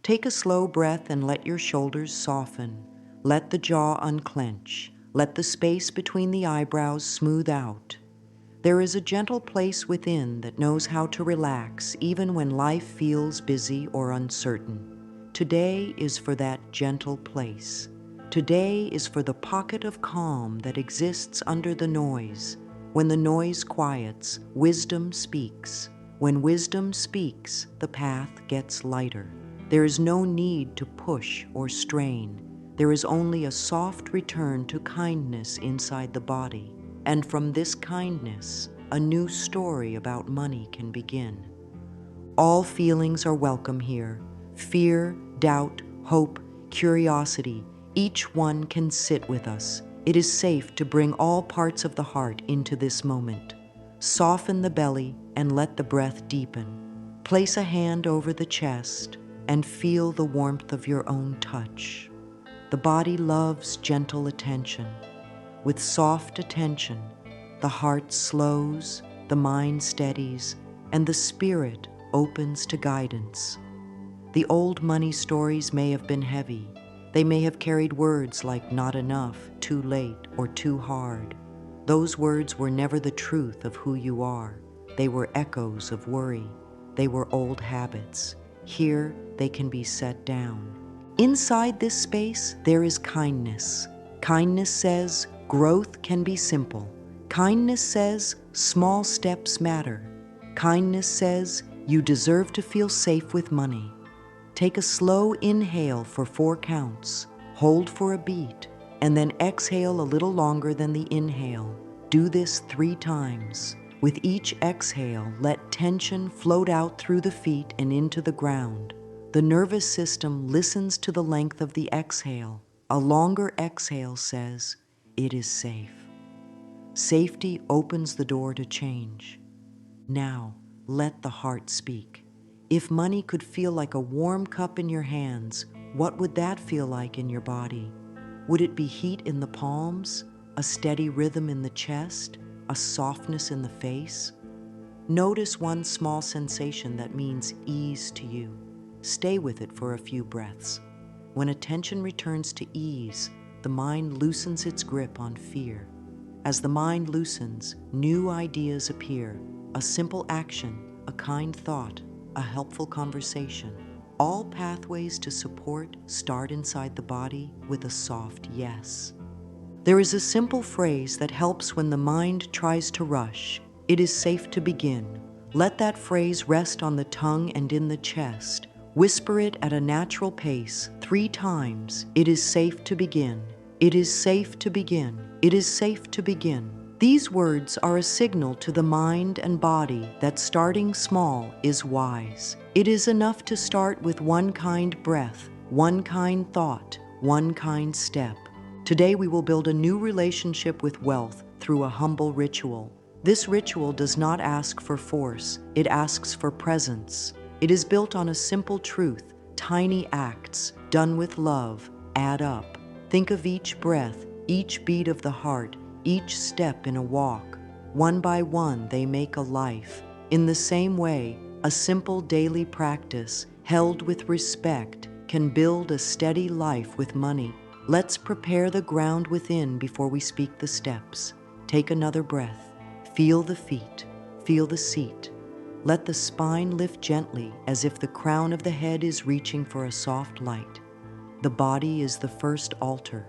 Take a slow breath and let your shoulders soften. Let the jaw unclench. Let the space between the eyebrows smooth out. There is a gentle place within that knows how to relax even when life feels busy or uncertain. Today is for that gentle place. Today is for the pocket of calm that exists under the noise. When the noise quiets, wisdom speaks. When wisdom speaks, the path gets lighter. There is no need to push or strain. There is only a soft return to kindness inside the body. And from this kindness, a new story about money can begin. All feelings are welcome here. Fear, doubt, hope, curiosity, each one can sit with us. It is safe to bring all parts of the heart into this moment. Soften the belly and let the breath deepen. Place a hand over the chest and feel the warmth of your own touch. The body loves gentle attention. With soft attention, the heart slows, the mind steadies, and the spirit opens to guidance. The old money stories may have been heavy. They may have carried words like not enough, too late, or too hard. Those words were never the truth of who you are. They were echoes of worry. They were old habits. Here, they can be set down. Inside this space, there is kindness. Kindness says, growth can be simple. Kindness says, small steps matter. Kindness says, you deserve to feel safe with money. Take a slow inhale for 4 counts, hold for a beat, and then exhale a little longer than the inhale. Do this 3 times. With each exhale, let tension float out through the feet and into the ground. The nervous system listens to the length of the exhale. A longer exhale says, it is safe. Safety opens the door to change. Now, let the heart speak. If money could feel like a warm cup in your hands, what would that feel like in your body? Would it be heat in the palms, a steady rhythm in the chest, a softness in the face? Notice one small sensation that means ease to you. Stay with it for a few breaths. When attention returns to ease, the mind loosens its grip on fear. As the mind loosens, new ideas appear. A simple action, a kind thought, a helpful conversation. All pathways to support start inside the body with a soft yes. There is a simple phrase that helps when the mind tries to rush. It is safe to begin. Let that phrase rest on the tongue and in the chest. Whisper it at a natural pace 3 times. It is safe to begin. It is safe to begin. It is safe to begin. These words are a signal to the mind and body that starting small is wise. It is enough to start with one kind breath, one kind thought, one kind step. Today we will build a new relationship with wealth through a humble ritual. This ritual does not ask for force, it asks for presence. It is built on a simple truth: tiny acts, done with love, add up. Think of each breath, each beat of the heart, each step in a walk. One by one, they make a life. In the same way, a simple daily practice, held with respect, can build a steady life with money. Let's prepare the ground within before we speak the steps. Take another breath. Feel the feet. Feel the seat. Let the spine lift gently as if the crown of the head is reaching for a soft light. The body is the first altar.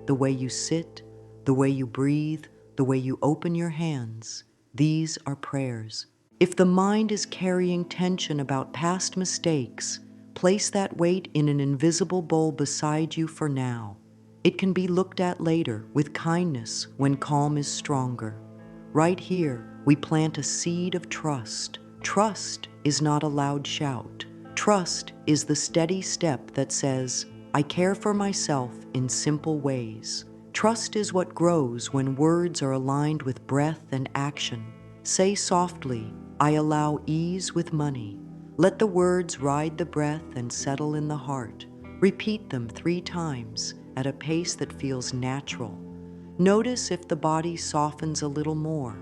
The way you sit, the way you breathe, the way you open your hands, these are prayers. If the mind is carrying tension about past mistakes, place that weight in an invisible bowl beside you for now. It can be looked at later with kindness when calm is stronger. Right here, we plant a seed of trust. Trust is not a loud shout. Trust is the steady step that says, I care for myself in simple ways. Trust is what grows when words are aligned with breath and action. Say softly, I allow ease with money. Let the words ride the breath and settle in the heart. Repeat them 3 times at a pace that feels natural. Notice if the body softens a little more.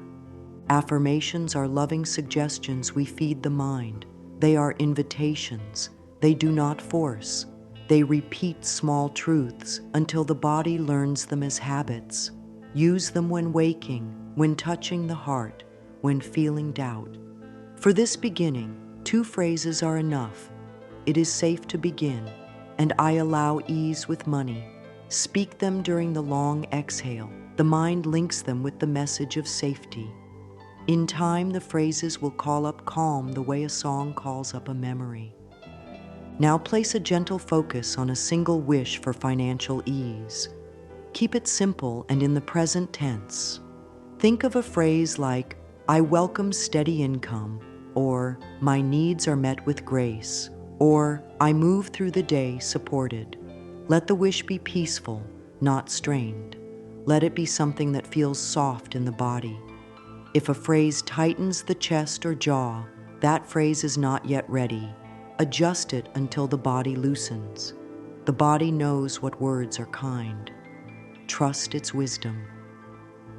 Affirmations are loving suggestions we feed the mind. They are invitations. They do not force. They repeat small truths until the body learns them as habits. Use them when waking, when touching the heart, when feeling doubt. For this beginning, 2 phrases are enough. It is safe to begin, and I allow ease with money. Speak them during the long exhale. The mind links them with the message of safety. In time, the phrases will call up calm the way a song calls up a memory. Now place a gentle focus on a single wish for financial ease. Keep it simple and in the present tense. Think of a phrase like, I welcome steady income, or my needs are met with grace, or I move through the day supported. Let the wish be peaceful, not strained. Let it be something that feels soft in the body. If a phrase tightens the chest or jaw, that phrase is not yet ready. Adjust it until the body loosens. The body knows what words are kind. Trust its wisdom.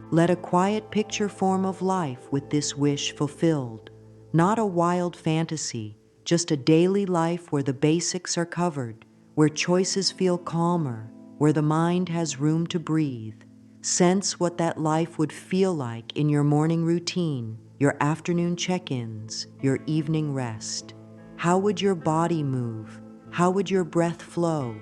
Let a quiet picture form of life with this wish fulfilled. Not a wild fantasy, just a daily life where the basics are covered, where choices feel calmer, where the mind has room to breathe. Sense what that life would feel like in your morning routine, your afternoon check-ins, your evening rest. How would your body move? How would your breath flow?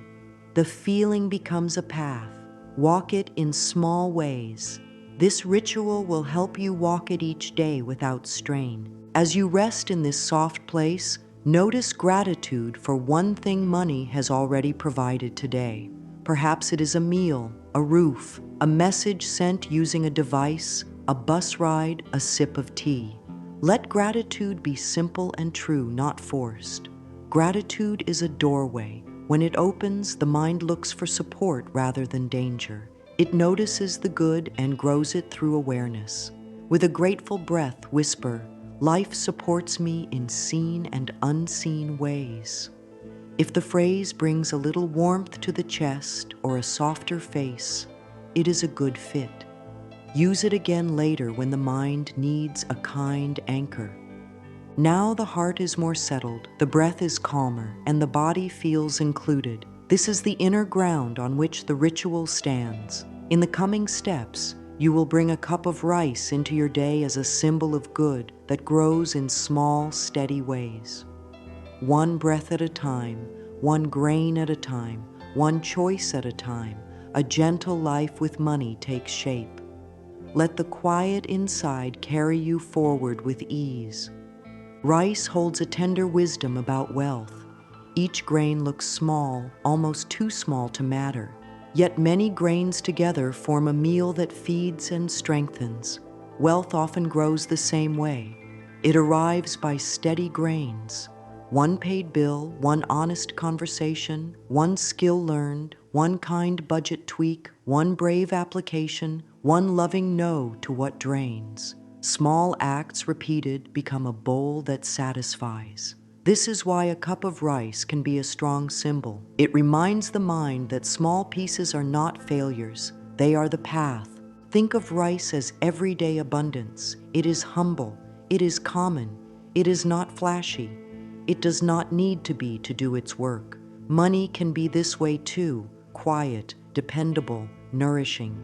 The feeling becomes a path. Walk it in small ways. This ritual will help you walk it each day without strain. As you rest in this soft place, notice gratitude for one thing money has already provided today. Perhaps it is a meal, a roof, a message sent using a device, a bus ride, a sip of tea. Let gratitude be simple and true, not forced. Gratitude is a doorway. When it opens, the mind looks for support rather than danger. It notices the good and grows it through awareness. With a grateful breath, whisper, life supports me in seen and unseen ways. If the phrase brings a little warmth to the chest or a softer face, it is a good fit. Use it again later when the mind needs a kind anchor. Now the heart is more settled, the breath is calmer, and the body feels included. This is the inner ground on which the ritual stands. In the coming steps, you will bring a cup of rice into your day as a symbol of good that grows in small, steady ways. One breath at a time, one grain at a time, one choice at a time, a gentle life with money takes shape. Let the quiet inside carry you forward with ease. Rice holds a tender wisdom about wealth. Each grain looks small, almost too small to matter. Yet many grains together form a meal that feeds and strengthens. Wealth often grows the same way. It arrives by steady grains. One paid bill, one honest conversation, one skill learned, one kind budget tweak, one brave application, one loving no to what drains. Small acts repeated become a bowl that satisfies. This is why a cup of rice can be a strong symbol. It reminds the mind that small pieces are not failures, they are the path. Think of rice as everyday abundance. It is humble, it is common, it is not flashy. It does not need to be to do its work. Money can be this way too, quiet, dependable, nourishing.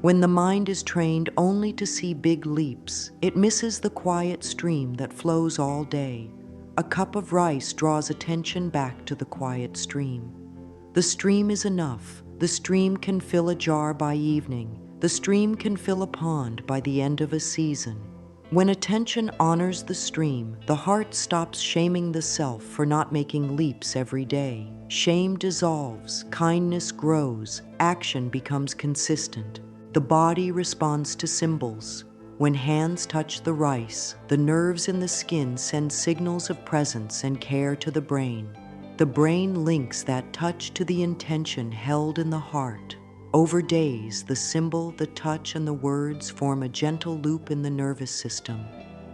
When the mind is trained only to see big leaps, it misses the quiet stream that flows all day. A cup of rice draws attention back to the quiet stream. The stream is enough. The stream can fill a jar by evening. The stream can fill a pond by the end of a season. When attention honors the stream, the heart stops shaming the self for not making leaps every day. Shame dissolves, kindness grows, action becomes consistent. The body responds to symbols. When hands touch the rice, the nerves in the skin send signals of presence and care to the brain. The brain links that touch to the intention held in the heart. Over days, the symbol, the touch, and the words form a gentle loop in the nervous system.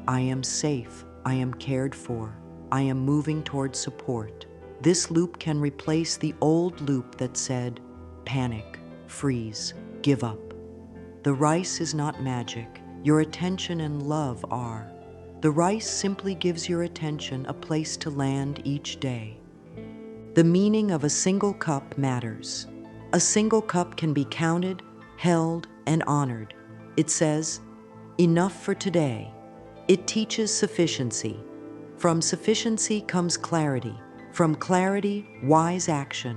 I am safe. I am cared for. I am moving toward support. This loop can replace the old loop that said, panic, freeze, give up. The rice is not magic. Your attention and love are. The rice simply gives your attention a place to land each day. The meaning of a single cup matters. A single cup can be counted, held, and honored. It says, "Enough for today." It teaches sufficiency. From sufficiency comes clarity. From clarity, wise action.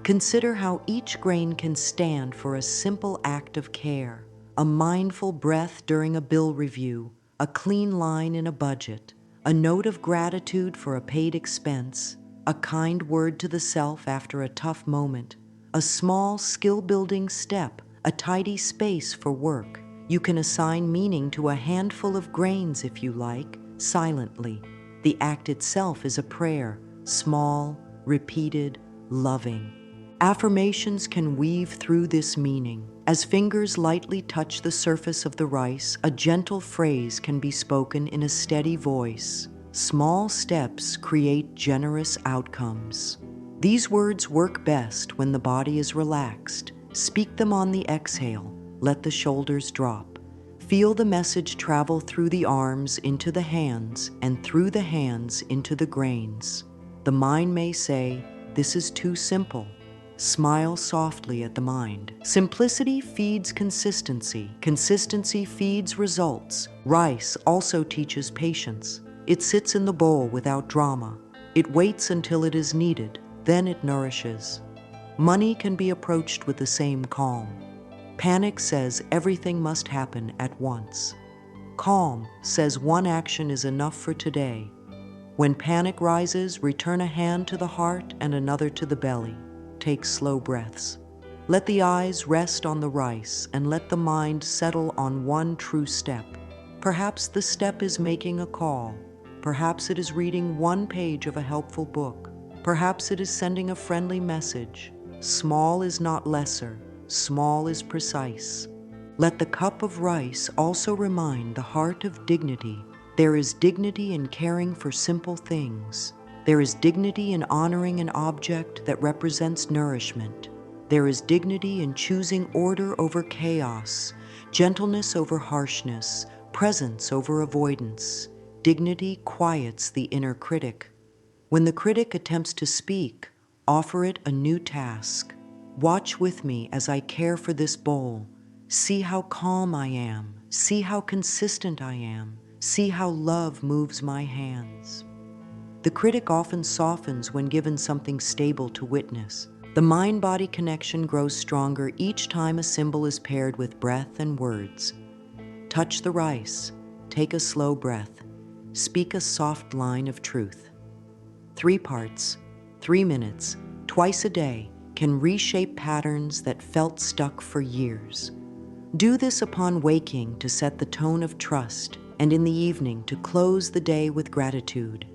Consider how each grain can stand for a simple act of care, a mindful breath during a bill review, a clean line in a budget, a note of gratitude for a paid expense, a kind word to the self after a tough moment, a small skill-building step, a tidy space for work. You can assign meaning to a handful of grains if you like, silently. The act itself is a prayer, small, repeated, loving. Affirmations can weave through this meaning. As fingers lightly touch the surface of the rice, a gentle phrase can be spoken in a steady voice. Small steps create generous outcomes. These words work best when the body is relaxed. Speak them on the exhale. Let the shoulders drop. Feel the message travel through the arms into the hands and through the hands into the grains. The mind may say, "This is too simple." Smile softly at the mind. Simplicity feeds consistency. Consistency feeds results. Rice also teaches patience. It sits in the bowl without drama. It waits until it is needed, then it nourishes. Money can be approached with the same calm. Panic says everything must happen at once. Calm says one action is enough for today. When panic rises, return a hand to the heart and another to the belly. Take slow breaths. Let the eyes rest on the rice and let the mind settle on one true step. Perhaps the step is making a call. Perhaps it is reading one page of a helpful book. Perhaps it is sending a friendly message. Small is not lesser. Small is precise. Let the cup of rice also remind the heart of dignity. There is dignity in caring for simple things. There is dignity in honoring an object that represents nourishment. There is dignity in choosing order over chaos, gentleness over harshness, presence over avoidance. Dignity quiets the inner critic. When the critic attempts to speak, offer it a new task. Watch with me as I care for this bowl. See how calm I am. See how consistent I am. See how love moves my hands. The critic often softens when given something stable to witness. The mind-body connection grows stronger each time a symbol is paired with breath and words. Touch the rice. Take a slow breath. Speak a soft line of truth. 3 parts, 3 minutes, twice a day can reshape patterns that felt stuck for years. Do this upon waking to set the tone of trust, and in the evening to close the day with gratitude.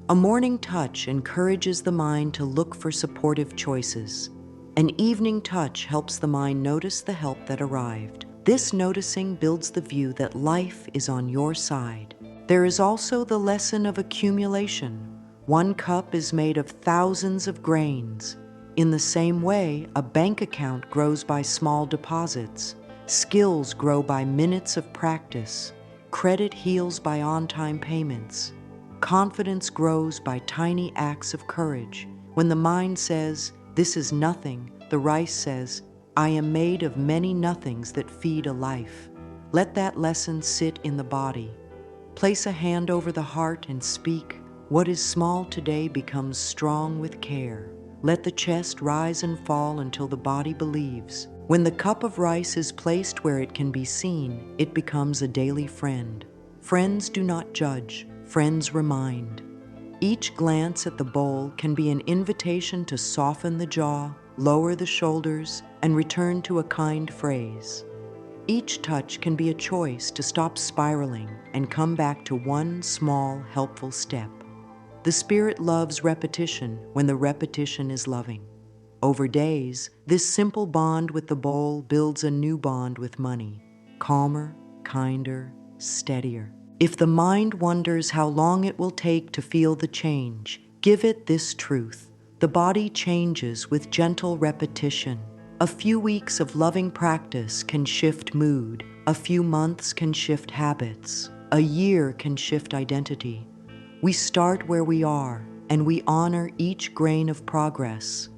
A morning touch encourages the mind to look for supportive choices. An evening touch helps the mind notice the help that arrived. This noticing builds the view that life is on your side. There is also the lesson of accumulation. One cup is made of thousands of grains. In the same way, a bank account grows by small deposits. Skills grow by minutes of practice. Credit heals by on-time payments. Confidence grows by tiny acts of courage. When the mind says, "This is nothing," the rice says, "I am made of many nothings that feed a life." Let that lesson sit in the body. Place a hand over the heart and speak. What is small today becomes strong with care. Let the chest rise and fall until the body believes. When the cup of rice is placed where it can be seen, it becomes a daily friend. Friends do not judge. Friends remind. Each glance at the bowl can be an invitation to soften the jaw, lower the shoulders, and return to a kind phrase. Each touch can be a choice to stop spiraling and come back to one small, helpful step. The spirit loves repetition when the repetition is loving. Over days, this simple bond with the bowl builds a new bond with money, calmer, kinder, steadier. If the mind wonders how long it will take to feel the change, give it this truth. The body changes with gentle repetition. A few weeks of loving practice can shift mood. A few months can shift habits. A year can shift identity. We start where we are. and we honor each grain of progress.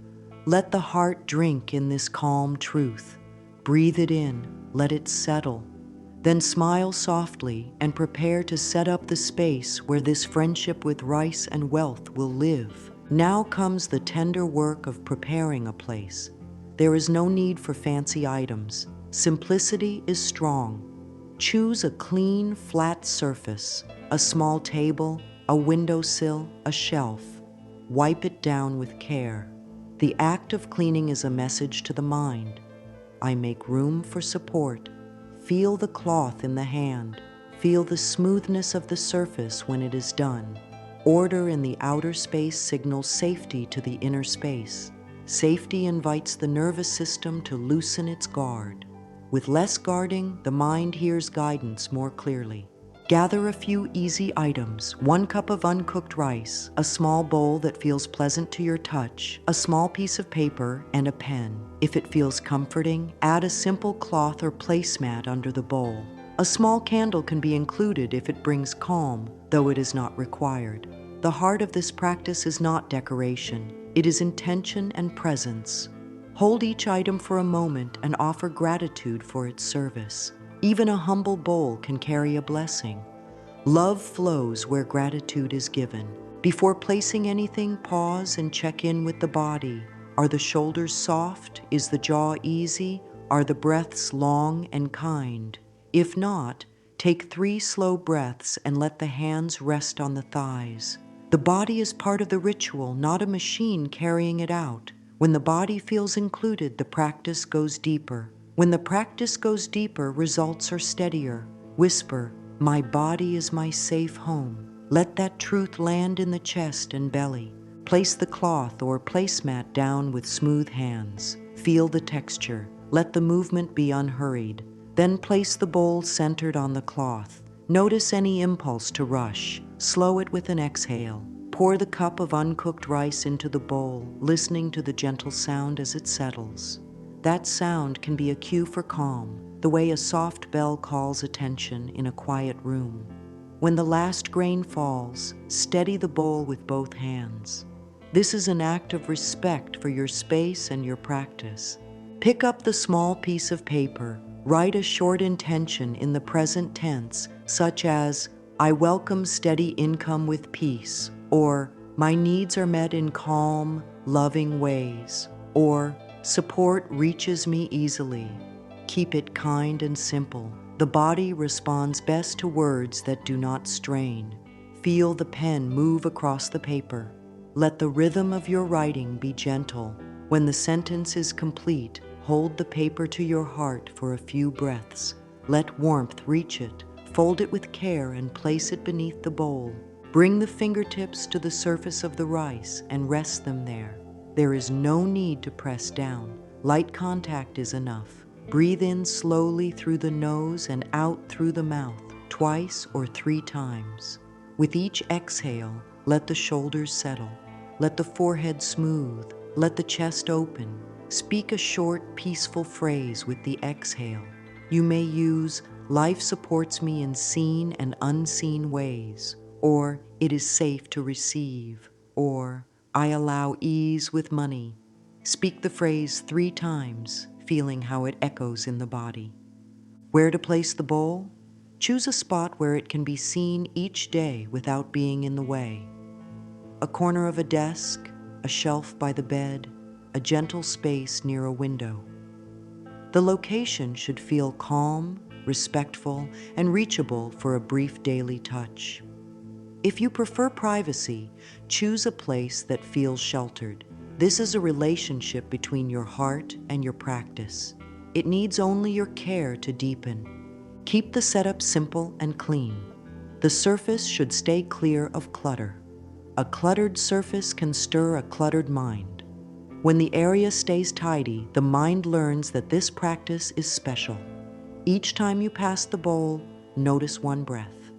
Let the heart drink in this calm truth. Breathe it in, let it settle. Then smile softly and prepare to set up the space where this friendship with rice and wealth will live. Now comes the tender work of preparing a place. There is no need for fancy items. Simplicity is strong. Choose a clean, flat surface, a small table, a windowsill, a shelf. Wipe it down with care. The act of cleaning is a message to the mind. I make room for support. Feel the cloth in the hand. Feel the smoothness of the surface when it is done. Order in the outer space signals safety to the inner space. Safety invites the nervous system to loosen its guard. With less guarding, the mind hears guidance more clearly. Gather a few easy items: 1 cup of uncooked rice, a small bowl that feels pleasant to your touch, a small piece of paper, and a pen. If it feels comforting, add a simple cloth or placemat under the bowl. A small candle can be included if it brings calm, though it is not required. The heart of this practice is not decoration. It is intention and presence. Hold each item for a moment and offer gratitude for its service. Even a humble bowl can carry a blessing. Love flows where gratitude is given. Before placing anything, pause and check in with the body. Are the shoulders soft? Is the jaw easy? Are the breaths long and kind? If not, take 3 slow breaths and let the hands rest on the thighs. The body is part of the ritual, not a machine carrying it out. When the body feels included, the practice goes deeper. When the practice goes deeper, results are steadier. Whisper, "My body is my safe home." Let that truth land in the chest and belly. Place the cloth or placemat down with smooth hands. Feel the texture. Let the movement be unhurried. Then place the bowl centered on the cloth. Notice any impulse to rush. Slow it with an exhale. Pour the cup of uncooked rice into the bowl, listening to the gentle sound as it settles. That sound can be a cue for calm, the way a soft bell calls attention in a quiet room. When the last grain falls, steady the bowl with both hands. This is an act of respect for your space and your practice. Pick up the small piece of paper. Write a short intention in the present tense, such as, "I welcome steady income with peace," or "My needs are met in calm, loving ways," or "Support reaches me easily." Keep it kind and simple. The body responds best to words that do not strain. Feel the pen move across the paper. Let the rhythm of your writing be gentle. When the sentence is complete, hold the paper to your heart for a few breaths. Let warmth reach it. Fold it with care and place it beneath the bowl. Bring the fingertips to the surface of the rice and rest them there. There is no need to press down. Light contact is enough. Breathe in slowly through the nose and out through the mouth, twice or 3 times. With each exhale, let the shoulders settle. Let the forehead smooth. Let the chest open. Speak a short, peaceful phrase with the exhale. You may use, "Life supports me in seen and unseen ways," or "It is safe to receive," or "I allow ease with money." Speak the phrase 3 times, feeling how it echoes in the body. Where to place the bowl? Choose a spot where it can be seen each day without being in the way. A corner of a desk, a shelf by the bed, a gentle space near a window. The location should feel calm, respectful, and reachable for a brief daily touch. If you prefer privacy, choose a place that feels sheltered. This is a relationship between your heart and your practice. It needs only your care to deepen. Keep the setup simple and clean. The surface should stay clear of clutter. A cluttered surface can stir a cluttered mind. When the area stays tidy, the mind learns that this practice is special. Each time you pass the bowl, notice 1 breath.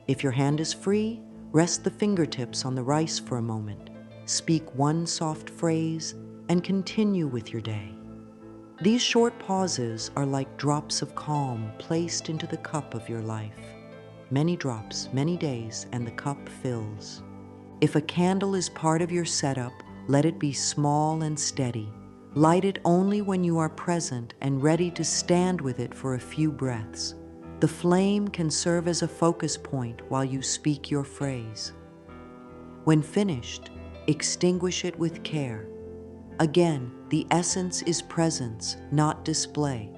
If your hand is free, rest the fingertips on the rice for a moment. Speak 1 soft phrase and continue with your day. These short pauses are like drops of calm placed into the cup of your life. Many drops, many days, and the cup fills. If a candle is part of your setup, let it be small and steady. Light it only when you are present and ready to stand with it for a few breaths. The flame can serve as a focus point while you speak your phrase. When finished, extinguish it with care. Again, the essence is presence, not display.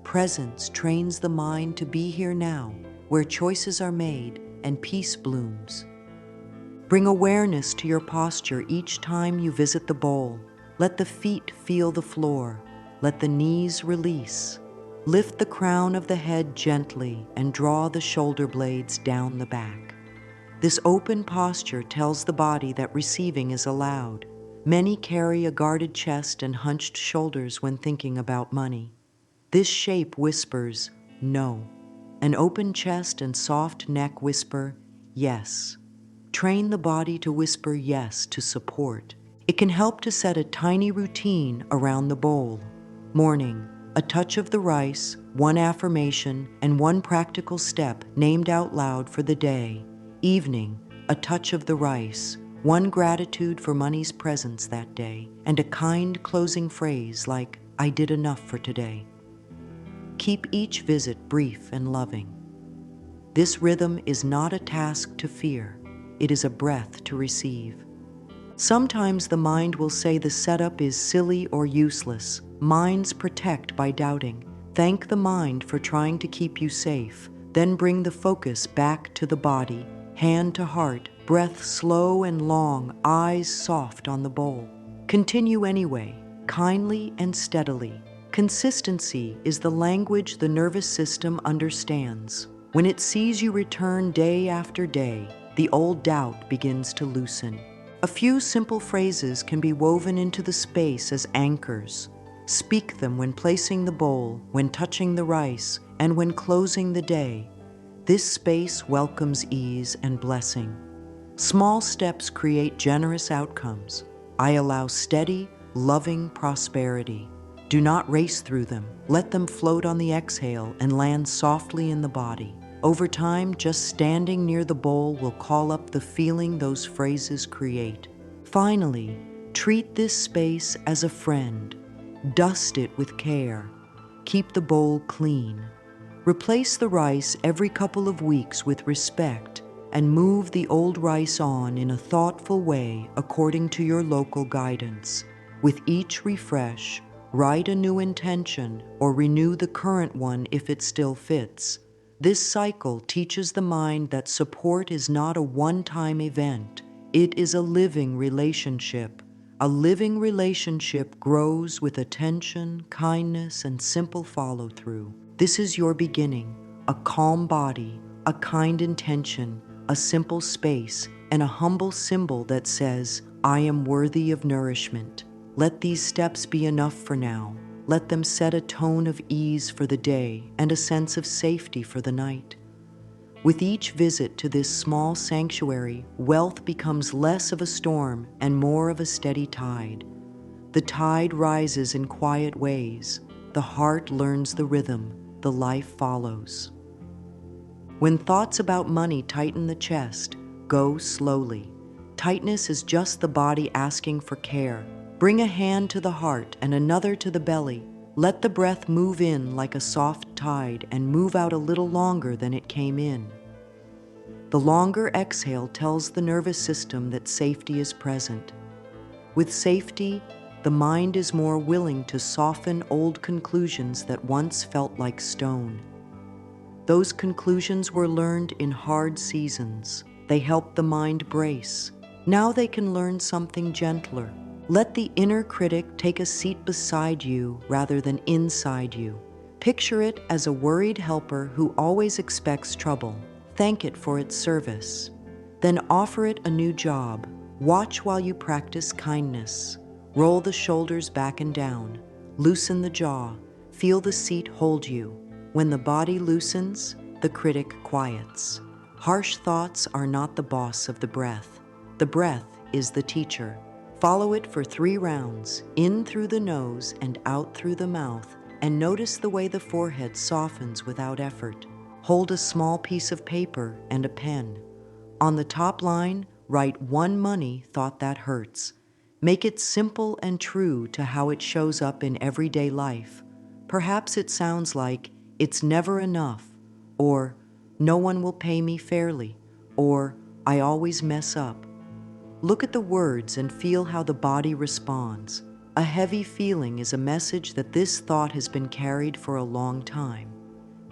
Presence trains the mind to be here now, where choices are made and peace blooms. Bring awareness to your posture each time you visit the bowl. Let the feet feel the floor. Let the knees release. Lift the crown of the head gently and draw the shoulder blades down the back. This open posture tells the body that receiving is allowed. Many carry a guarded chest and hunched shoulders when thinking about money. This shape whispers, no. An open chest and soft neck whisper, yes. Train the body to whisper yes to support. It can help to set a tiny routine around the bowl. Morning, a touch of the rice, one affirmation, and one practical step named out loud for the day. Evening, a touch of the rice, one gratitude for money's presence that day, and a kind closing phrase like, I did enough for today. Keep each visit brief and loving. This rhythm is not a task to fear. It is a breath to receive. Sometimes the mind will say the setup is silly or useless. Minds protect by doubting. Thank the mind for trying to keep you safe. Then bring the focus back to the body, hand to heart, breath slow and long, eyes soft on the bowl. Continue anyway, kindly and steadily. Consistency is the language the nervous system understands. When it sees you return day after day, the old doubt begins to loosen. A few simple phrases can be woven into the space as anchors. Speak them when placing the bowl, when touching the rice, and when closing the day. This space welcomes ease and blessing. Small steps create generous outcomes. I allow steady, loving prosperity. Do not race through them. Let them float on the exhale and land softly in the body. Over time, just standing near the bowl will call up the feeling those phrases create. Finally, treat this space as a friend. Dust it with care. Keep the bowl clean. Replace the rice every couple of weeks with respect and move the old rice on in a thoughtful way according to your local guidance. With each refresh, write a new intention or renew the current one if it still fits. This cycle teaches the mind that support is not a one-time event. It is a living relationship. A living relationship grows with attention, kindness, and simple follow-through. This is your beginning, a calm body, a kind intention, a simple space, and a humble symbol that says, I am worthy of nourishment. Let these steps be enough for now. Let them set a tone of ease for the day and a sense of safety for the night. With each visit to this small sanctuary, wealth becomes less of a storm and more of a steady tide. The tide rises in quiet ways. The heart learns the rhythm. The life follows. When thoughts about money tighten the chest, go slowly. Tightness is just the body asking for care. Bring a hand to the heart and another to the belly. Let the breath move in like a soft tide and move out a little longer than it came in. The longer exhale tells the nervous system that safety is present. With safety, the mind is more willing to soften old conclusions that once felt like stone. Those conclusions were learned in hard seasons. They help the mind brace. Now they can learn something gentler. Let the inner critic take a seat beside you rather than inside you. Picture it as a worried helper who always expects trouble. Thank it for its service. Then offer it a new job. Watch while you practice kindness. Roll the shoulders back and down. Loosen the jaw. Feel the seat hold you. When the body loosens, the critic quiets. Harsh thoughts are not the boss of the breath. The breath is the teacher. Follow it for 3 rounds, in through the nose and out through the mouth, and notice the way the forehead softens without effort. Hold a small piece of paper and a pen. On the top line, write one money thought that hurts. Make it simple and true to how it shows up in everyday life. Perhaps it sounds like, "It's never enough," or "No one will pay me fairly," or "I always mess up." Look at the words and feel how the body responds. A heavy feeling is a message that this thought has been carried for a long time.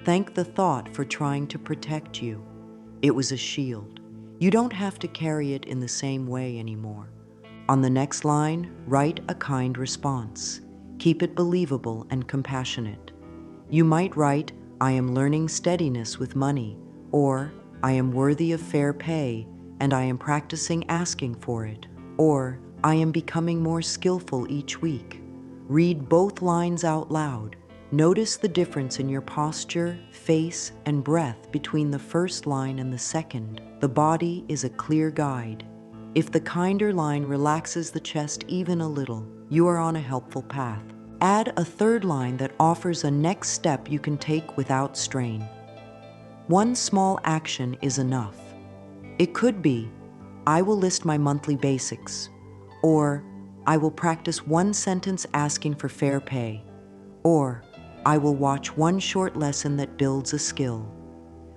Thank the thought for trying to protect you. It was a shield. You don't have to carry it in the same way anymore. On the next line, write a kind response. Keep it believable and compassionate. You might write, "I am learning steadiness with money," or "I am worthy of fair pay, and I am practicing asking for it," or "I am becoming more skillful each week." Read both lines out loud. Notice the difference in your posture, face, and breath between the first line and the second. The body is a clear guide. If the kinder line relaxes the chest even a little, you are on a helpful path. Add a third line that offers a next step you can take without strain. One small action is enough. It could be, "I will list my monthly basics," or "I will practice one sentence asking for fair pay," or "I will watch one short lesson that builds a skill."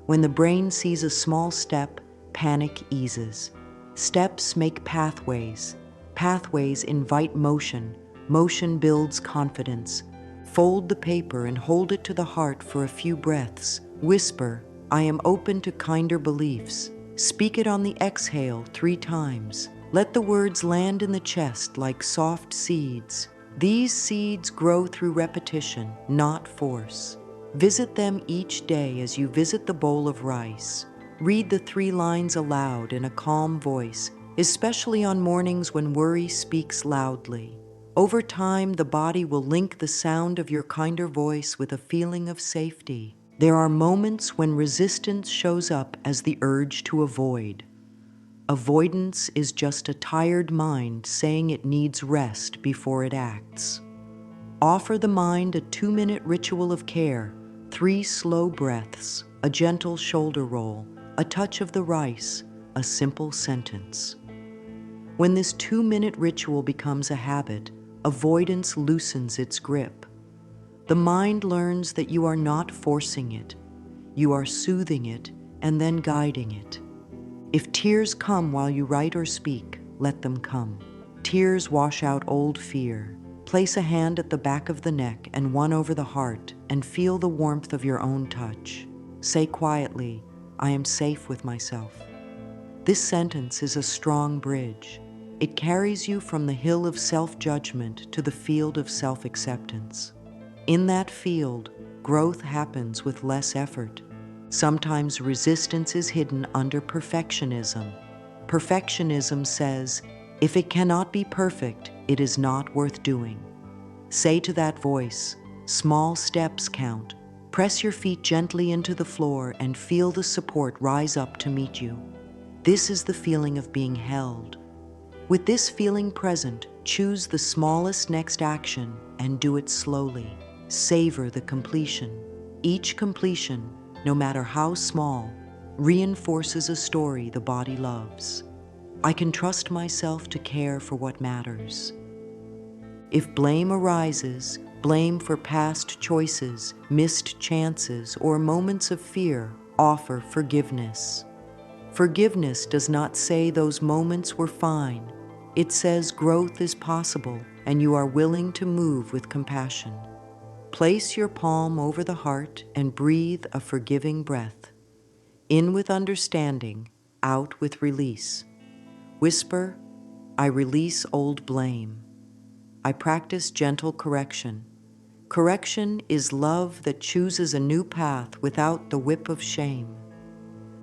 When the brain sees a small step, panic eases. Steps make pathways. Pathways invite motion. Motion builds confidence. Fold the paper and hold it to the heart for a few breaths. Whisper, "I am open to kinder beliefs." Speak it on the exhale 3 times. Let the words land in the chest like soft seeds. These seeds grow through repetition, not force. Visit them each day as you visit the bowl of rice. Read the 3 lines aloud in a calm voice, especially on mornings when worry speaks loudly. Over time, the body will link the sound of your kinder voice with a feeling of safety. There are moments when resistance shows up as the urge to avoid. Avoidance is just a tired mind saying it needs rest before it acts. Offer the mind a 2-minute ritual of care, 3 slow breaths, a gentle shoulder roll, a touch of the rice, a simple sentence. When this 2-minute ritual becomes a habit, avoidance loosens its grip. The mind learns that you are not forcing it. You are soothing it and then guiding it. If tears come while you write or speak, let them come. Tears wash out old fear. Place a hand at the back of the neck and one over the heart and feel the warmth of your own touch. Say quietly, "I am safe with myself." This sentence is a strong bridge. It carries you from the hill of self-judgment to the field of self-acceptance. In that field, growth happens with less effort. Sometimes resistance is hidden under perfectionism. Perfectionism says, "If it cannot be perfect, it is not worth doing." Say to that voice, "Small steps count." Press your feet gently into the floor and feel the support rise up to meet you. This is the feeling of being held. With this feeling present, choose the smallest next action and do it slowly. Savor the completion. Each completion, no matter how small, reinforces a story the body loves. I can trust myself to care for what matters. If blame arises, blame for past choices, missed chances, or moments of fear, offer forgiveness. Forgiveness does not say those moments were fine. It says growth is possible and you are willing to move with compassion. Place your palm over the heart and breathe a forgiving breath. In with understanding, out with release. Whisper, "I release old blame." I practice gentle correction. Correction is love that chooses a new path without the whip of shame.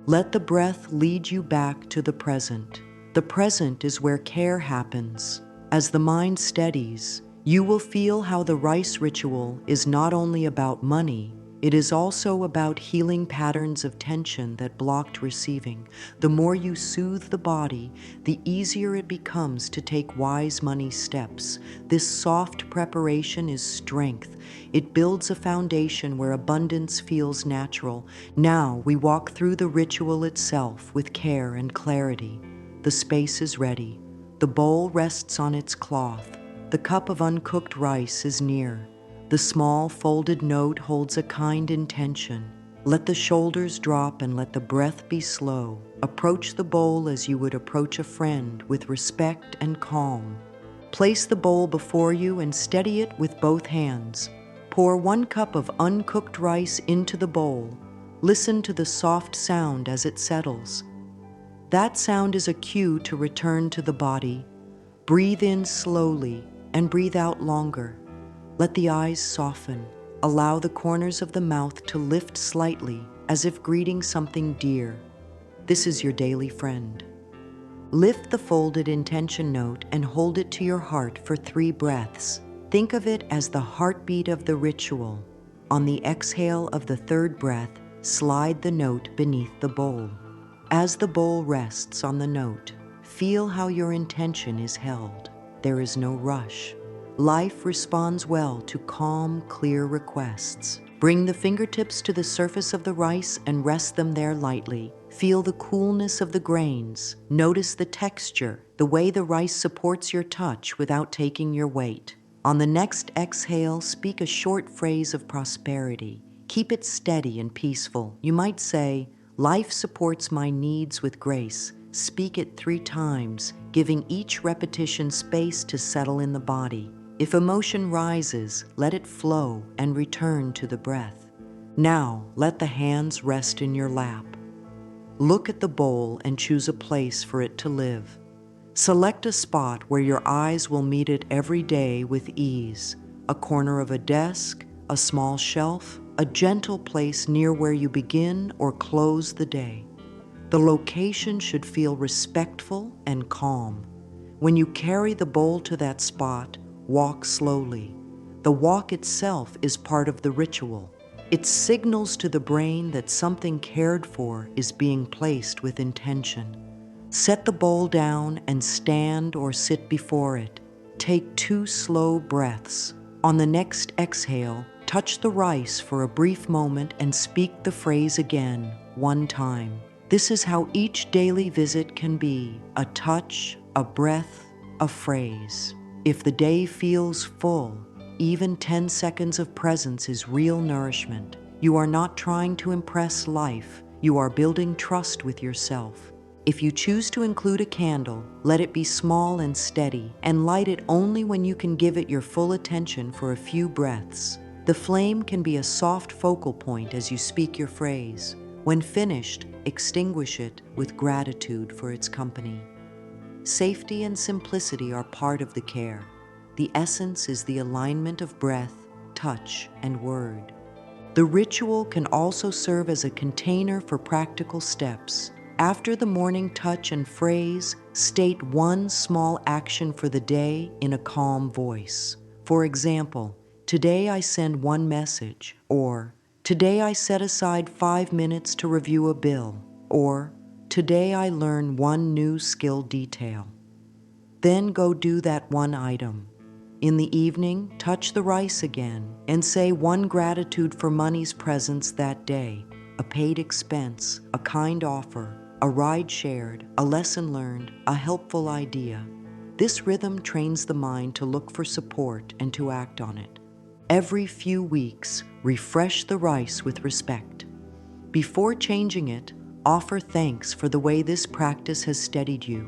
Let the breath lead you back to the present. The present is where care happens. As the mind steadies, you will feel how the rice ritual is not only about money, it is also about healing patterns of tension that blocked receiving. The more you soothe the body, the easier it becomes to take wise money steps. This soft preparation is strength. It builds a foundation where abundance feels natural. Now we walk through the ritual itself with care and clarity. The space is ready. The bowl rests on its cloth. The cup of uncooked rice is near. The small folded note holds a kind intention. Let the shoulders drop and let the breath be slow. Approach the bowl as you would approach a friend, with respect and calm. Place the bowl before you and steady it with both hands. Pour 1 cup of uncooked rice into the bowl. Listen to the soft sound as it settles. That sound is a cue to return to the body. Breathe in slowly and breathe out longer. Let the eyes soften. Allow the corners of the mouth to lift slightly, as if greeting something dear. This is your daily friend. Lift the folded intention note and hold it to your heart for 3 breaths. Think of it as the heartbeat of the ritual. On the exhale of the 3rd breath, slide the note beneath the bowl. As the bowl rests on the note, feel how your intention is held. There is no rush. Life responds well to calm, clear requests. Bring the fingertips to the surface of the rice and rest them there lightly. Feel the coolness of the grains. Notice the texture, the way the rice supports your touch without taking your weight. On the next exhale, speak a short phrase of prosperity. Keep it steady and peaceful. You might say, "Life supports my needs with grace." Speak it 3 times, giving each repetition space to settle in the body. If emotion rises, let it flow and return to the breath. Now, let the hands rest in your lap. Look at the bowl and choose a place for it to live. Select a spot where your eyes will meet it every day with ease. A corner of a desk, a small shelf, a gentle place near where you begin or close the day. The location should feel respectful and calm. When you carry the bowl to that spot, walk slowly. The walk itself is part of the ritual. It signals to the brain that something cared for is being placed with intention. Set the bowl down and stand or sit before it. Take 2 slow breaths. On the next exhale, touch the rice for a brief moment and speak the phrase again, 1 time. This is how each daily visit can be: a touch, a breath, a phrase. If the day feels full, even 10 seconds of presence is real nourishment. You are not trying to impress life. You are building trust with yourself. If you choose to include a candle, let it be small and steady, and light it only when you can give it your full attention for a few breaths. The flame can be a soft focal point as you speak your phrase. When finished, extinguish it with gratitude for its company. Safety and simplicity are part of the care. The essence is the alignment of breath, touch, and word. The ritual can also serve as a container for practical steps. After the morning touch and phrase, state 1 small action for the day in a calm voice. For example, "Today I send 1 message," or "Today I set aside 5 minutes to review a bill," or "Today I learn 1 new skill detail." Then go do that 1 item. In the evening, touch the rice again and say 1 gratitude for money's presence that day: a paid expense, a kind offer, a ride shared, a lesson learned, a helpful idea. This rhythm trains the mind to look for support and to act on it. Every few weeks, refresh the rice with respect. Before changing it, offer thanks for the way this practice has steadied you.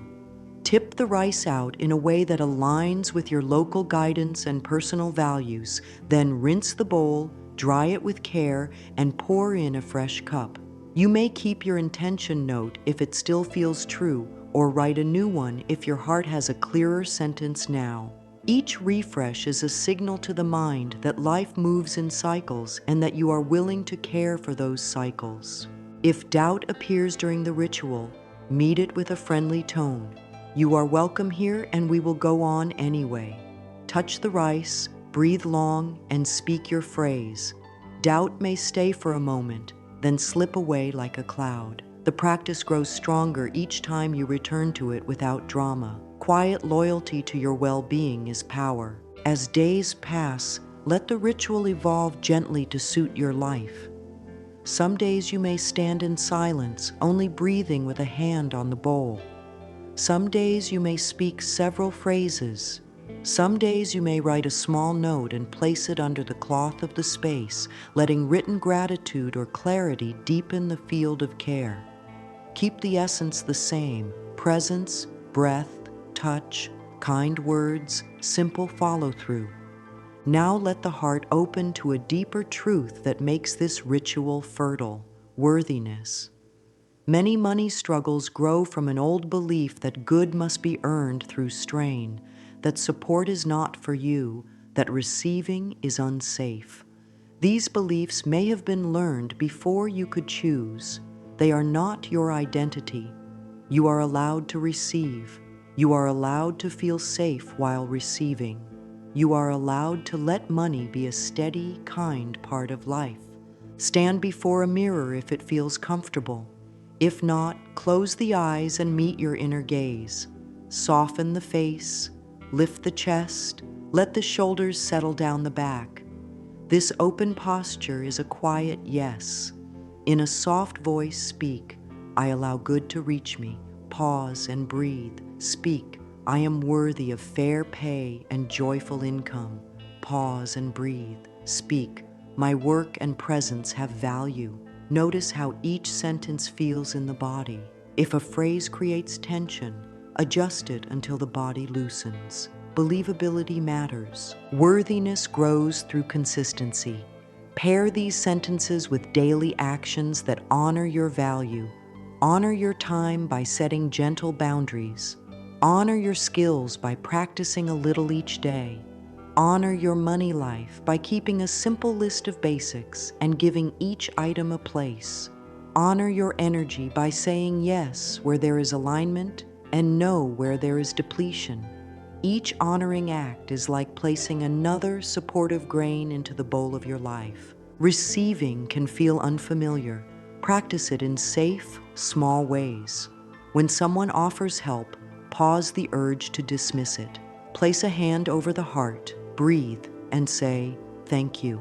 Tip the rice out in a way that aligns with your local guidance and personal values, then rinse the bowl, dry it with care, and pour in a fresh cup. You may keep your intention note if it still feels true, or write a new one if your heart has a clearer sentence now. Each refresh is a signal to the mind that life moves in cycles and that you are willing to care for those cycles. If doubt appears during the ritual, meet it with a friendly tone. "You are welcome here and we will go on anyway." Touch the rice, breathe long, and speak your phrase. Doubt may stay for a moment, then slip away like a cloud. The practice grows stronger each time you return to it without drama. Quiet loyalty to your well-being is power. As days pass, let the ritual evolve gently to suit your life. Some days you may stand in silence, only breathing with a hand on the bowl. Some days you may speak several phrases. Some days you may write a small note and place it under the cloth of the space, letting written gratitude or clarity deepen the field of care. Keep the essence the same: presence, breath, touch, kind words, simple follow-through. Now let the heart open to a deeper truth that makes this ritual fertile: worthiness. Many money struggles grow from an old belief that good must be earned through strain, that support is not for you, that receiving is unsafe. These beliefs may have been learned before you could choose. They are not your identity. You are allowed to receive. You are allowed to feel safe while receiving. You are allowed to let money be a steady, kind part of life. Stand before a mirror if it feels comfortable. If not, close the eyes and meet your inner gaze. Soften the face, lift the chest, let the shoulders settle down the back. This open posture is a quiet yes. In a soft voice, speak, "I allow good to reach me." Pause and breathe. Speak, "I am worthy of fair pay and joyful income." Pause and breathe. Speak, "My work and presence have value." Notice how each sentence feels in the body. If a phrase creates tension, adjust it until the body loosens. Believability matters. Worthiness grows through consistency. Pair these sentences with daily actions that honor your value. Honor your time by setting gentle boundaries. Honor your skills by practicing a little each day. Honor your money life by keeping a simple list of basics and giving each item a place. Honor your energy by saying yes where there is alignment and no where there is depletion. Each honoring act is like placing another supportive grain into the bowl of your life. Receiving can feel unfamiliar. Practice it in safe, small ways. When someone offers help, pause the urge to dismiss it. Place a hand over the heart, breathe, and say, "Thank you."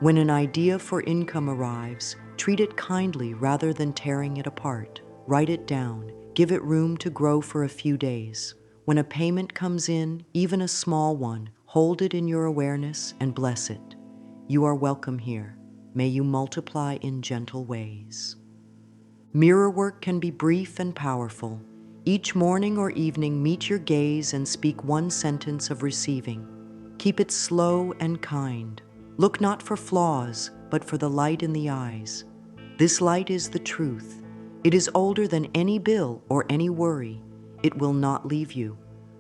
When an idea for income arrives, treat it kindly rather than tearing it apart. Write it down. Give it room to grow for a few days. When a payment comes in, even a small one, hold it in your awareness and bless it. You are welcome here. May you multiply in gentle ways. Mirror work can be brief and powerful. Each morning or evening, meet your gaze and speak one sentence of receiving. Keep it slow and kind. Look not for flaws, but for the light in the eyes. This light is the truth. It is older than any bill or any worry. It will not leave you.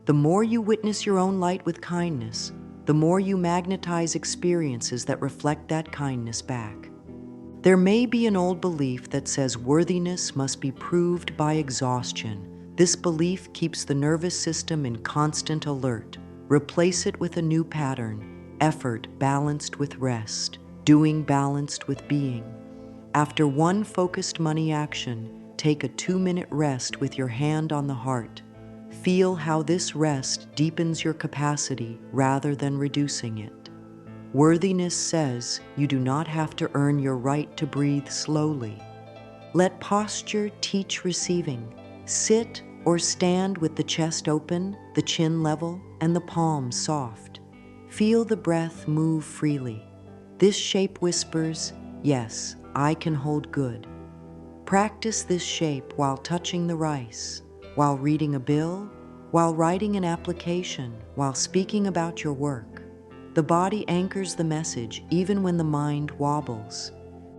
The more you witness your own light with kindness, the more you magnetize experiences that reflect that kindness back. There may be an old belief that says worthiness must be proved by exhaustion. This belief keeps the nervous system in constant alert. Replace it with a new pattern: effort balanced with rest, doing balanced with being. After one focused money action, take a 2-minute rest with your hand on the heart. Feel how this rest deepens your capacity rather than reducing it. Worthiness says you do not have to earn your right to breathe slowly. Let posture teach receiving. Sit or stand with the chest open, the chin level, and the palms soft. Feel the breath move freely. This shape whispers, "Yes, I can hold good." Practice this shape while touching the rice, while reading a bill, while writing an application, while speaking about your work. The body anchors the message even when the mind wobbles.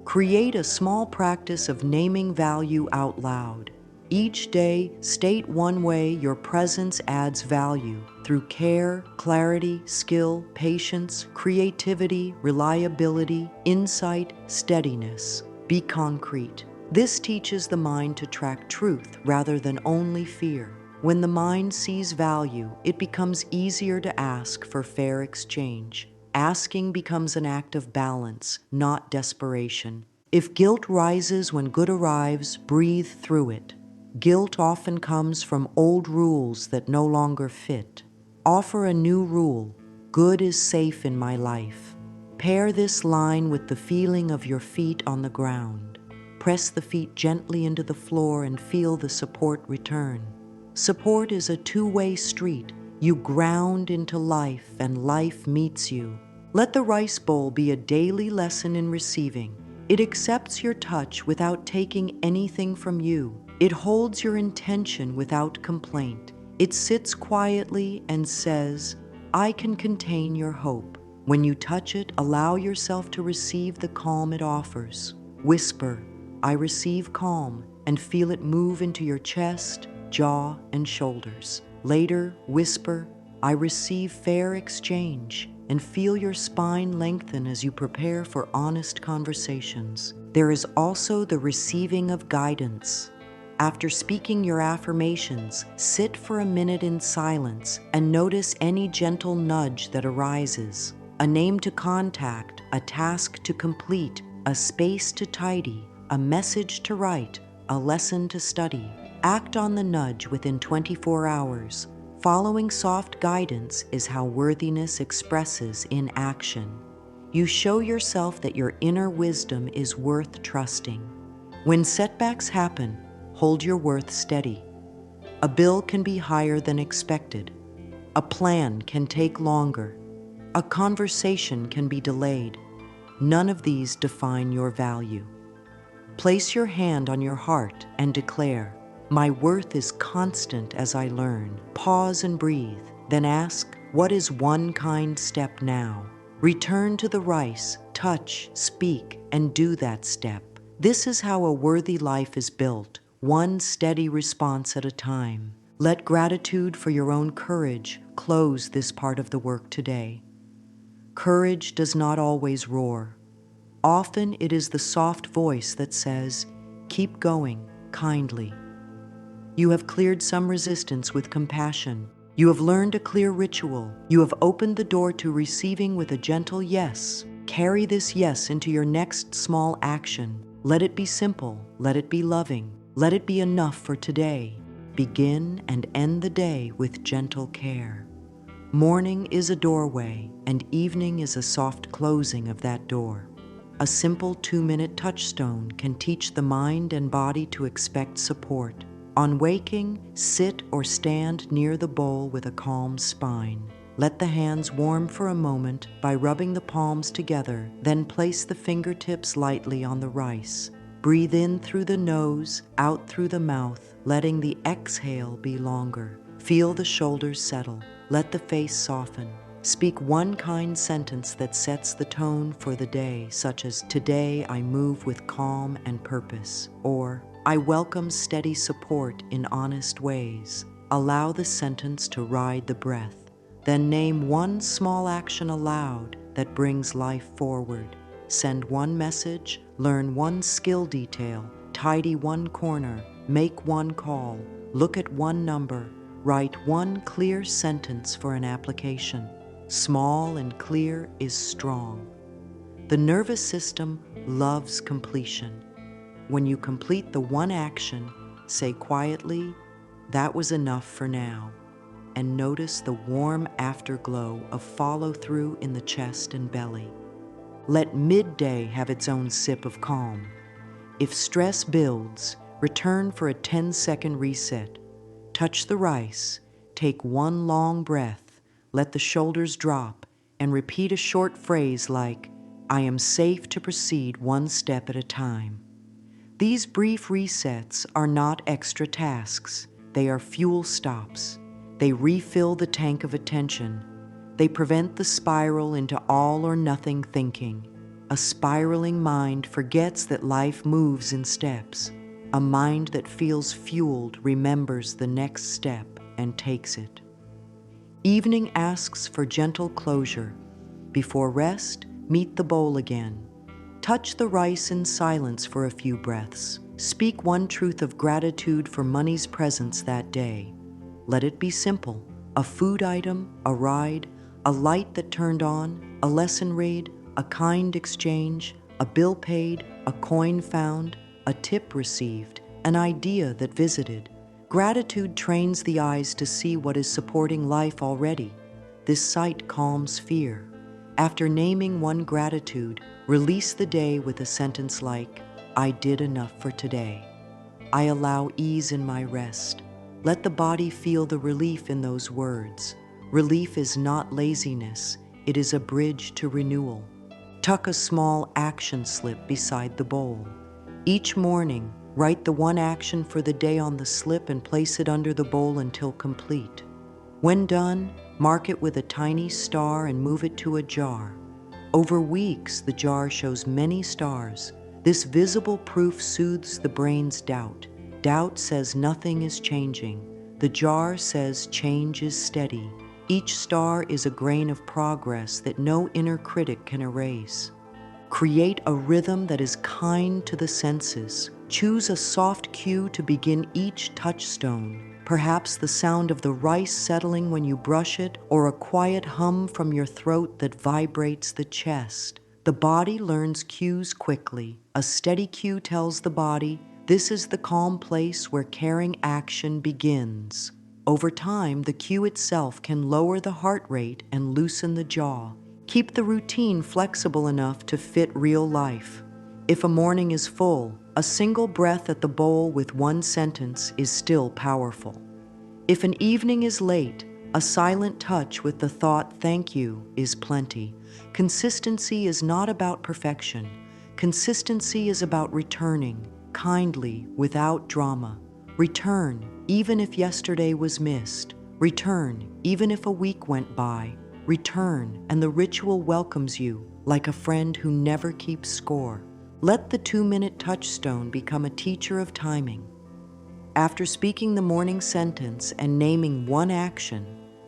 Create a small practice of naming value out loud. Each day, state one way your presence adds value through care, clarity, skill, patience, creativity, reliability, insight, steadiness. Be concrete. This teaches the mind to track truth rather than only fear. When the mind sees value, it becomes easier to ask for fair exchange. Asking becomes an act of balance, not desperation. If guilt rises when good arrives, breathe through it. Guilt often comes from old rules that no longer fit. Offer a new rule: good is safe in my life. Pair this line with the feeling of your feet on the ground. Press the feet gently into the floor and feel the support return. Support is a two-way street. You ground into life and life meets you. Let the rice bowl be a daily lesson in receiving. It accepts your touch without taking anything from you. It holds your intention without complaint. It sits quietly and says, I can contain your hope. When you touch it, allow yourself to receive the calm it offers. Whisper, I receive calm, and feel it move into your chest, jaw, and shoulders. Later, whisper, I receive fair exchange, and feel your spine lengthen as you prepare for honest conversations. There is also the receiving of guidance. After speaking your affirmations, sit for a minute in silence and notice any gentle nudge that arises. A name to contact, a task to complete, a space to tidy, a message to write, a lesson to study. Act on the nudge within 24 hours. Following soft guidance is how worthiness expresses in action. You show yourself that your inner wisdom is worth trusting. When setbacks happen, hold your worth steady. A bill can be higher than expected. A plan can take longer. A conversation can be delayed. None of these define your value. Place your hand on your heart and declare, my worth is constant as I learn. Pause and breathe, then ask, what is one kind step now? Return to the rice, touch, speak, and do that step. This is how a worthy life is built, one steady response at a time. Let gratitude for your own courage close this part of the work today. Courage does not always roar. Often it is the soft voice that says, keep going, kindly. You have cleared some resistance with compassion. You have learned a clear ritual. You have opened the door to receiving with a gentle yes. Carry this yes into your next small action. Let it be simple. Let it be loving. Let it be enough for today. Begin and end the day with gentle care. Morning is a doorway, and evening is a soft closing of that door. A simple 2-minute touchstone can teach the mind and body to expect support. On waking, sit or stand near the bowl with a calm spine. Let the hands warm for a moment by rubbing the palms together, then place the fingertips lightly on the rice. Breathe in through the nose, out through the mouth, letting the exhale be longer. Feel the shoulders settle. Let the face soften. Speak one kind sentence that sets the tone for the day, such as, today I move with calm and purpose, or I welcome steady support in honest ways. Allow the sentence to ride the breath. Then name one small action aloud that brings life forward. Send one message, learn one skill detail, tidy one corner, make one call, look at one number, write one clear sentence for an application. Small and clear is strong. The nervous system loves completion. When you complete the one action, say quietly, that was enough for now, and notice the warm afterglow of follow-through in the chest and belly. Let midday have its own sip of calm. If stress builds, return for a 10-second reset. Touch the rice, take one long breath, let the shoulders drop, and repeat a short phrase like, I am safe to proceed one step at a time. These brief resets are not extra tasks. They are fuel stops. They refill the tank of attention. They prevent the spiral into all or nothing thinking. A spiraling mind forgets that life moves in steps. A mind that feels fueled remembers the next step and takes it. Evening asks for gentle closure. Before rest, meet the bowl again. Touch the rice in silence for a few breaths. Speak one truth of gratitude for money's presence that day. Let it be simple. A food item, a ride, a light that turned on, a lesson read, a kind exchange, a bill paid, a coin found, a tip received, an idea that visited. Gratitude trains the eyes to see what is supporting life already. This sight calms fear. After naming one gratitude, release the day with a sentence like, I did enough for today. I allow ease in my rest. Let the body feel the relief in those words. Relief is not laziness, it is a bridge to renewal. Tuck a small action slip beside the bowl. Each morning, write the one action for the day on the slip and place it under the bowl until complete. When done, mark it with a tiny star and move it to a jar. Over weeks, the jar shows many stars. This visible proof soothes the brain's doubt. Doubt says nothing is changing. The jar says change is steady. Each star is a grain of progress that no inner critic can erase. Create a rhythm that is kind to the senses. Choose a soft cue to begin each touchstone. Perhaps the sound of the rice settling when you brush it, or a quiet hum from your throat that vibrates the chest. The body learns cues quickly. A steady cue tells the body, this is the calm place where caring action begins. Over time, the cue itself can lower the heart rate and loosen the jaw. Keep the routine flexible enough to fit real life. If a morning is full, a single breath at the bowl with one sentence is still powerful. If an evening is late, a silent touch with the thought, thank you, is plenty. Consistency is not about perfection. Consistency is about returning, kindly, without drama. Return, even if yesterday was missed. Return, even if a week went by. Return, and the ritual welcomes you, like a friend who never keeps score. Let the 2-minute touchstone become a teacher of timing. After speaking the morning sentence and naming one action,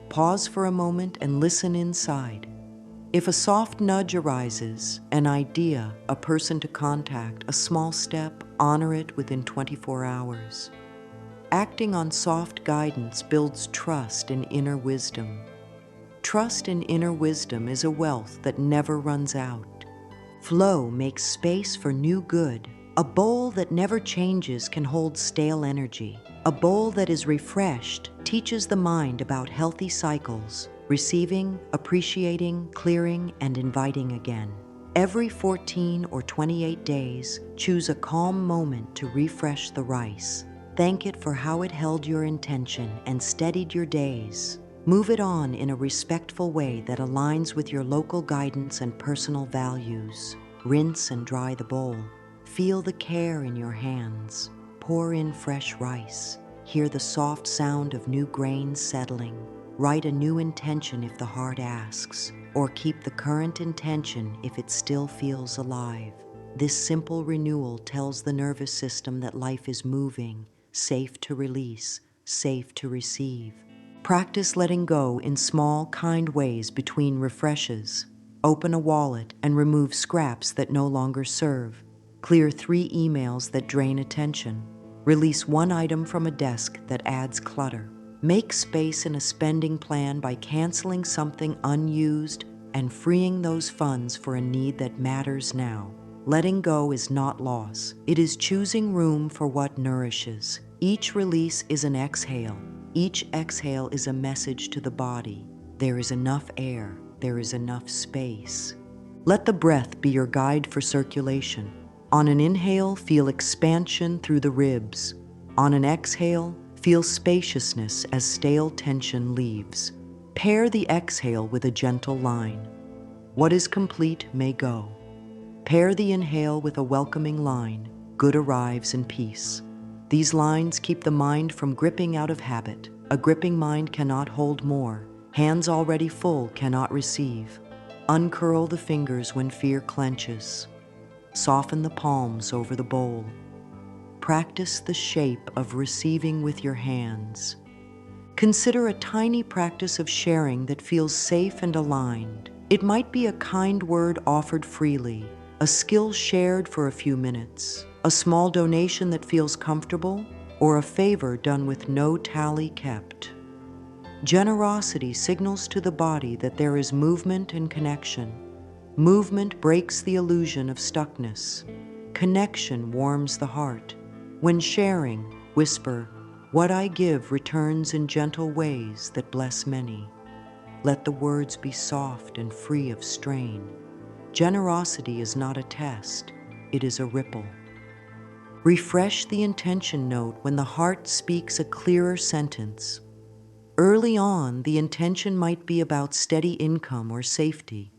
pause for a moment and listen inside. If a soft nudge arises, an idea, a person to contact, a small step, honor it within 24 hours. Acting on soft guidance builds trust and inner wisdom. Trust in inner wisdom is a wealth that never runs out. Flow makes space for new good. A bowl that never changes can hold stale energy. A bowl that is refreshed teaches the mind about healthy cycles, receiving, appreciating, clearing, and inviting again. Every 14 or 28 days, choose a calm moment to refresh the rice. Thank it for how it held your intention and steadied your days. Move it on in a respectful way that aligns with your local guidance and personal values. Rinse and dry the bowl. Feel the care in your hands. Pour in fresh rice. Hear the soft sound of new grains settling. Write a new intention if the heart asks, or keep the current intention if it still feels alive. This simple renewal tells the nervous system that life is moving, safe to release, safe to receive. Practice letting go in small, kind ways between refreshes. Open a wallet and remove scraps that no longer serve. Clear 3 emails that drain attention. Release 1 item from a desk that adds clutter. Make space in a spending plan by canceling something unused and freeing those funds for a need that matters now. Letting go is not loss. It is choosing room for what nourishes. Each release is an exhale. Each exhale is a message to the body. There is enough air. There is enough space. Let the breath be your guide for circulation. On an inhale, feel expansion through the ribs. On an exhale, feel spaciousness as stale tension leaves. Pair the exhale with a gentle line. What is complete may go. Pair the inhale with a welcoming line. Good arrives in peace. These lines keep the mind from gripping out of habit. A gripping mind cannot hold more. Hands already full cannot receive. Uncurl the fingers when fear clenches. Soften the palms over the bowl. Practice the shape of receiving with your hands. Consider a tiny practice of sharing that feels safe and aligned. It might be a kind word offered freely, a skill shared for a few minutes, a small donation that feels comfortable, or a favor done with no tally kept. Generosity signals to the body that there is movement and connection. Movement breaks the illusion of stuckness. Connection warms the heart. When sharing, whisper, "What I give returns in gentle ways that bless many." Let the words be soft and free of strain. Generosity is not a test, it is a ripple. Refresh the intention note when the heart speaks a clearer sentence. Early on, the intention might be about steady income or safety.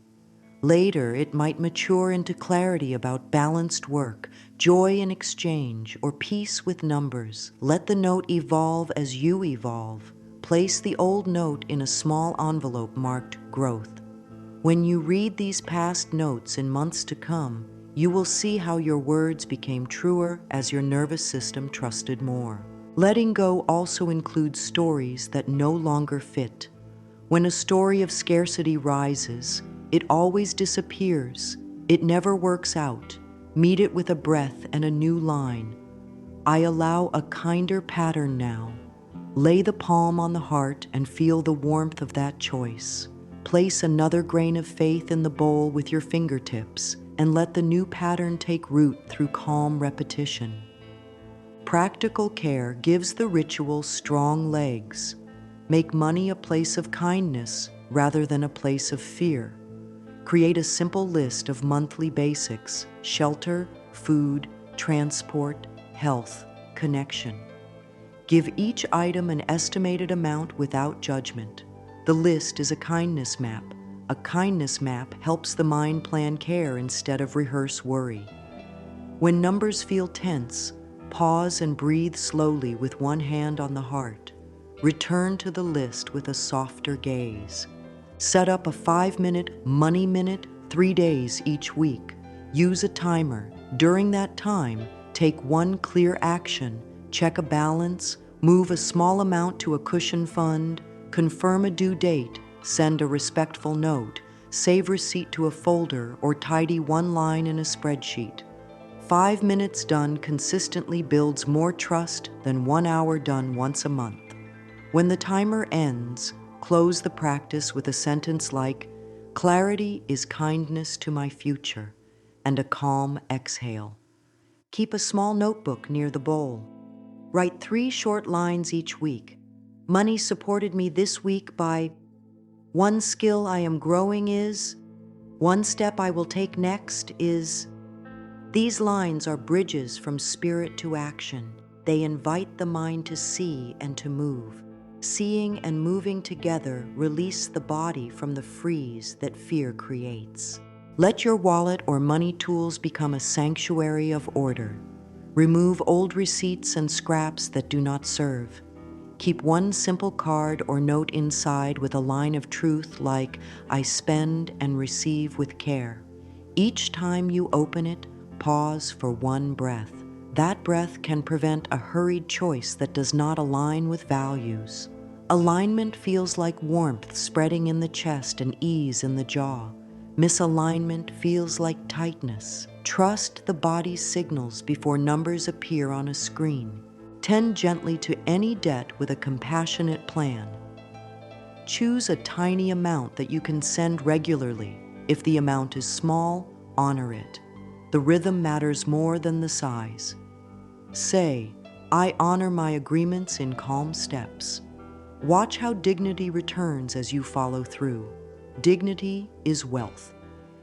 Later, it might mature into clarity about balanced work, joy in exchange, or peace with numbers. Let the note evolve as you evolve. Place the old note in a small envelope marked growth. When you read these past notes in months to come, you will see how your words became truer as your nervous system trusted more. Letting go also includes stories that no longer fit. When a story of scarcity rises, it always disappears. It never works out. Meet it with a breath and a new line. I allow a kinder pattern now. Lay the palm on the heart and feel the warmth of that choice. Place another grain of faith in the bowl with your fingertips and let the new pattern take root through calm repetition. Practical care gives the ritual strong legs. Make money a place of kindness rather than a place of fear. Create a simple list of monthly basics: shelter, food, transport, health, connection. Give each item an estimated amount without judgment. The list is a kindness map. A kindness map helps the mind plan care instead of rehearse worry. When numbers feel tense, pause and breathe slowly with one hand on the heart. Return to the list with a softer gaze. Set up a 5-minute money minute, 3 days each week. Use a timer. During that time, take one clear action. Check a balance, move a small amount to a cushion fund, confirm a due date, send a respectful note, save receipt to a folder, or tidy one line in a spreadsheet. 5 minutes done consistently builds more trust than 1 hour done once a month. When the timer ends, close the practice with a sentence like, "Clarity is kindness to my future," and a calm exhale. Keep a small notebook near the bowl. Write 3 short lines each week. Money supported me this week by, one skill I am growing is, one step I will take next is. These lines are bridges from spirit to action. They invite the mind to see and to move. Seeing and moving together release the body from the freeze that fear creates. Let your wallet or money tools become a sanctuary of order. Remove old receipts and scraps that do not serve. Keep one simple card or note inside with a line of truth like, "I spend and receive with care." Each time you open it, pause for one breath. That breath can prevent a hurried choice that does not align with values. Alignment feels like warmth spreading in the chest and ease in the jaw. Misalignment feels like tightness. Trust the body's signals before numbers appear on a screen. Tend gently to any debt with a compassionate plan. Choose a tiny amount that you can send regularly. If the amount is small, honor it. The rhythm matters more than the size. Say, "I honor my agreements in calm steps." Watch how dignity returns as you follow through. Dignity is wealth.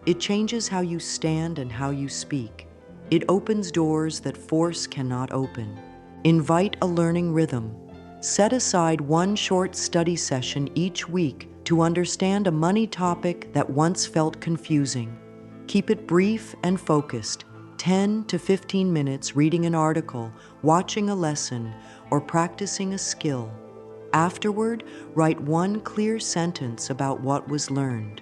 It changes how you stand and how you speak. It opens doors that force cannot open. Invite a learning rhythm. Set aside one short study session each week to understand a money topic that once felt confusing. Keep it brief and focused, 10 to 15 minutes reading an article, watching a lesson, or practicing a skill. Afterward, write one clear sentence about what was learned.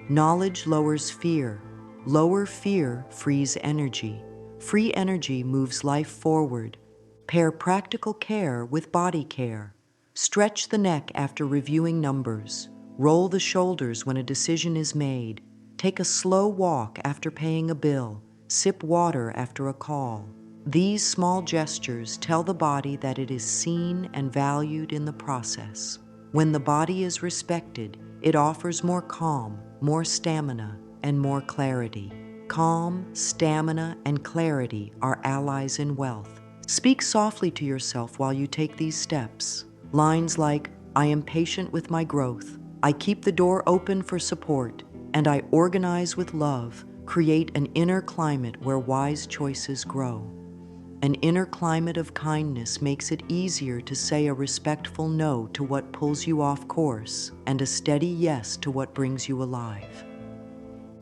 Knowledge lowers fear. Lower fear frees energy. Free energy moves life forward. Pair practical care with body care. Stretch the neck after reviewing numbers. Roll the shoulders when a decision is made. Take a slow walk after paying a bill. Sip water after a call. These small gestures tell the body that it is seen and valued in the process. When the body is respected, it offers more calm, more stamina, and more clarity. Calm, stamina, and clarity are allies in wealth. Speak softly to yourself while you take these steps. Lines like, "I am patient with my growth," "I keep the door open for support," and "I organize with love," create an inner climate where wise choices grow. An inner climate of kindness makes it easier to say a respectful no to what pulls you off course and a steady yes to what brings you alive.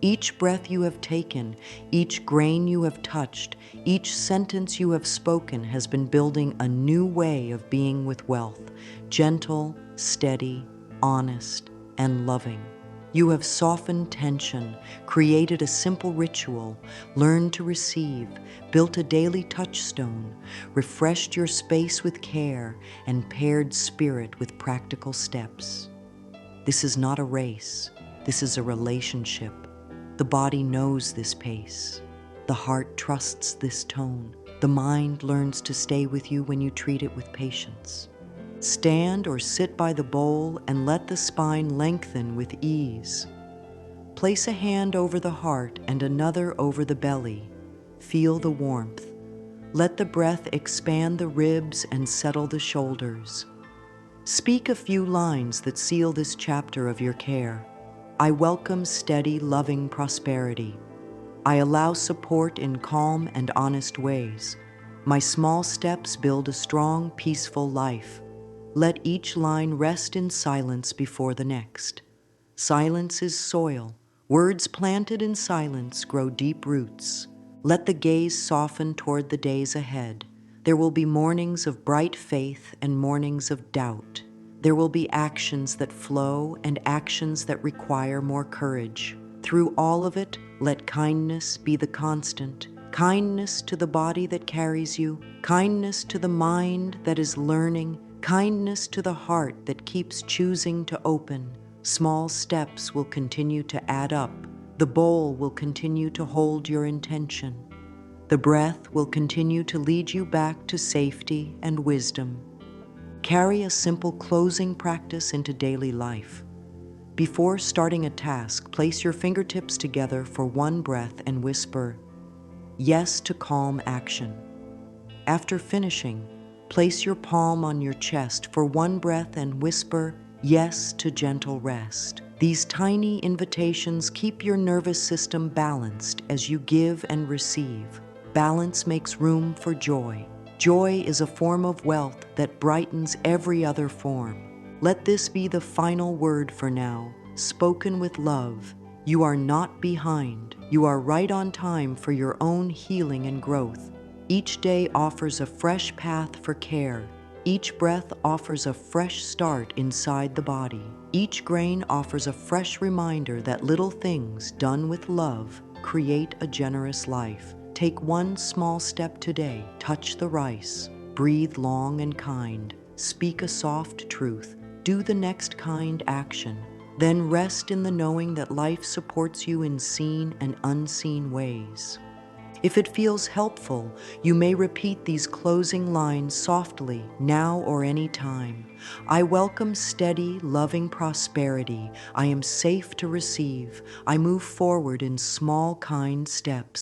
Each breath you have taken, each grain you have touched, each sentence you have spoken has been building a new way of being with wealth, gentle, steady, honest, and loving. You have softened tension, created a simple ritual, learned to receive, built a daily touchstone, refreshed your space with care, and paired spirit with practical steps. This is not a race. This is a relationship. The body knows this pace. The heart trusts this tone. The mind learns to stay with you when you treat it with patience. Stand or sit by the bowl and let the spine lengthen with ease. Place a hand over the heart and another over the belly. Feel the warmth. Let the breath expand the ribs and settle the shoulders. Speak a few lines that seal this chapter of your care. I welcome steady, loving prosperity. I allow support in calm and honest ways. My small steps build a strong, peaceful life. Let each line rest in silence before the next. Silence is soil. Words planted in silence grow deep roots. Let the gaze soften toward the days ahead. There will be mornings of bright faith and mornings of doubt. There will be actions that flow and actions that require more courage. Through all of it, let kindness be the constant. Kindness to the body that carries you, kindness to the mind that is learning, kindness to the heart that keeps choosing to open. Small steps will continue to add up. The bowl will continue to hold your intention. The breath will continue to lead you back to safety and wisdom. Carry a simple closing practice into daily life. Before starting a task, place your fingertips together for one breath and whisper, yes to calm action. After finishing, place your palm on your chest for one breath and whisper, yes to gentle rest. These tiny invitations keep your nervous system balanced as you give and receive. Balance makes room for joy. Joy is a form of wealth that brightens every other form. Let this be the final word for now, spoken with love. You are not behind. You are right on time for your own healing and growth. Each day offers a fresh path for care. Each breath offers a fresh start inside the body. Each grain offers a fresh reminder that little things done with love create a generous life. Take one small step today. Touch the rice. Breathe long and kind. Speak a soft truth. Do the next kind action. Then rest in the knowing that life supports you in seen and unseen ways. If it feels helpful, you may repeat these closing lines softly, now or any time. I welcome steady, loving prosperity. I am safe to receive. I move forward in small, kind steps.